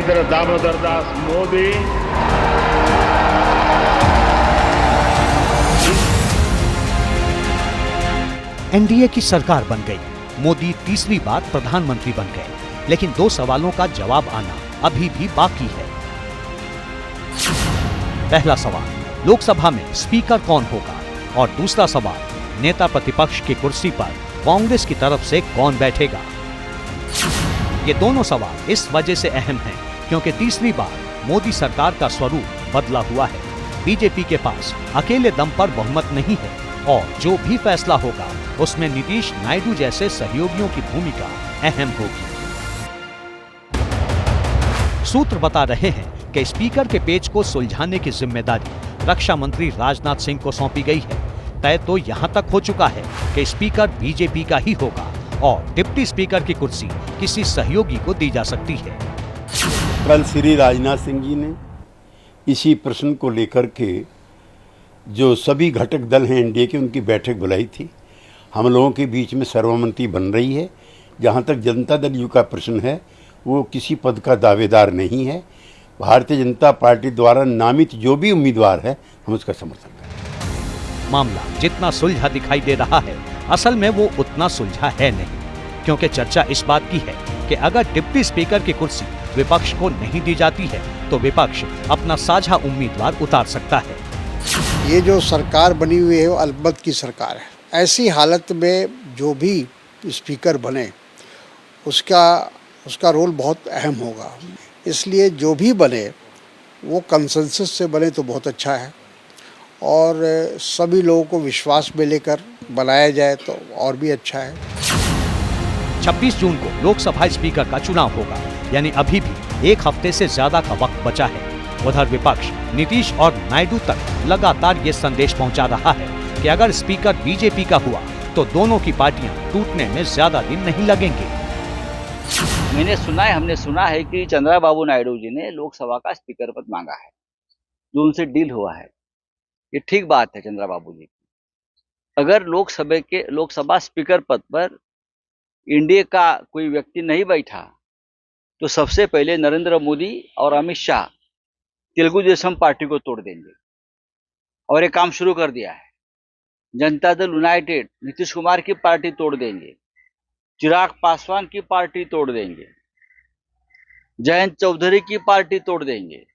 Narendra Damodar Das Modi NDA की सरकार बन गई, मोदी तीसरी बार प्रधानमंत्री बन गए, लेकिन 2 सवालों का जवाब आना अभी भी बाकी है। पहला सवाल, लोकसभा में स्पीकर कौन होगा, और दूसरा सवाल, नेता प्रतिपक्ष की कुर्सी पर कांग्रेस की तरफ से कौन बैठेगा। ये दोनों सवाल इस वजह से अहम हैं क्योंकि तीसरी बार मोदी सरकार का स्वरूप बदला हुआ है। बीजेपी के पास अकेले दम पर बहुमत नहीं है और जो भी फैसला होगा उसमें नीतीश नायडू जैसे सहयोगियों की भूमिका अहम होगी। सूत्र बता रहे हैं कि स्पीकर के पेच को सुलझाने की जिम्मेदारी रक्षा मंत्री राजनाथ सिंह को सौंपी गई है। तय तो यहां तक हो चुका है कि स्पीकर बीजेपी का ही होगा और डिप्टी स्पीकर की कुर्सी किसी सहयोगी को दी जा सकती है। कल श्री राजनाथ सिंह जी ने इसी प्रश्न को लेकर के जो सभी घटक दल हैं एनडीए के, उनकी बैठक बुलाई थी। हम लोगों के बीच में सर्वसम्मति बन रही है। जहां तक जनता दल यू का प्रश्न है, वो किसी पद का दावेदार नहीं है। भारतीय जनता पार्टी द्वारा नामित जो भी उम्मीदवार है, हम उसका समर्थन करें। मामला जितना सुलझा दिखाई दे रहा है, असल में वो उतना सुलझा है नहीं, क्योंकि चर्चा इस बात की है कि अगर डिप्टी स्पीकर की कुर्सी विपक्ष को नहीं दी जाती है तो विपक्ष अपना साझा उम्मीदवार उतार सकता है। ये जो सरकार बनी हुई है वो अल्पमत की सरकार है। ऐसी हालत में जो भी स्पीकर बने उसका रोल बहुत अहम होगा। इसलिए जो भी बने वो कंसेंसस से बने तो बहुत अच्छा है और सभी लोगों को विश्वास में लेकर बनाया जाए तो और भी अच्छा है। 26 जून को लोकसभा स्पीकर का चुनाव होगा, यानी अभी भी 1 हफ्ते से ज्यादा का वक्त बचा है। उधर विपक्ष नीतीश और नायडू तक लगातार ये संदेश पहुंचा रहा है कि अगर स्पीकर बीजेपी का हुआ तो दोनों की पार्टियां टूटने में ज्यादा दिन नहीं लगेंगे। हमने सुना है कि चंद्रबाबू नायडू जी ने लोकसभा का स्पीकर पद मांगा है, जो उनसे डील हुआ है। ये ठीक बात है चंद्रबाबू जी। अगर लोकसभा स्पीकर पद पर एनडीए का कोई व्यक्ति नहीं बैठा तो सबसे पहले नरेंद्र मोदी और अमित शाह तेलुगु देशम पार्टी को तोड़ देंगे और ये काम शुरू कर दिया है। जनता दल यूनाइटेड नीतीश कुमार की पार्टी तोड़ देंगे, चिराग पासवान की पार्टी तोड़ देंगे, जयंत चौधरी की पार्टी तोड़ देंगे।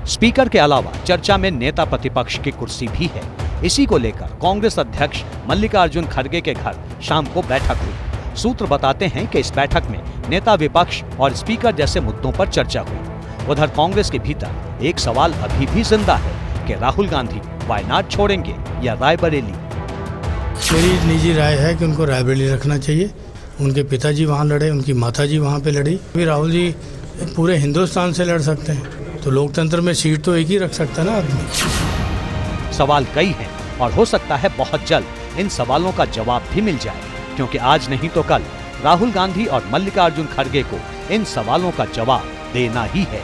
स्पीकर के अलावा चर्चा में नेता प्रतिपक्ष की कुर्सी भी है। इसी को लेकर कांग्रेस अध्यक्ष मल्लिकार्जुन खड़गे के घर शाम को बैठक हुई। सूत्र बताते हैं कि इस बैठक में नेता विपक्ष और स्पीकर जैसे मुद्दों पर चर्चा हुई। उधर कांग्रेस के भीतर एक सवाल अभी भी जिंदा है कि राहुल गांधी वायनाड छोड़ेंगे या रायबरेली। मेरी निजी राय है कि उनको रायबरेली रखना चाहिए। उनके पिताजी वहाँ लड़े, उनकी माताजी वहाँ पे लड़ी। फिर राहुल जी पूरे हिंदुस्तान से लड़ सकते हैं, तो लोकतंत्र में सीट तो एक ही रख सकता है ना आदमी। सवाल कई हैं और हो सकता है बहुत जल्द इन सवालों का जवाब भी मिल जाए, क्योंकि आज नहीं तो कल राहुल गांधी और मल्लिकार्जुन खड़गे को इन सवालों का जवाब देना ही है।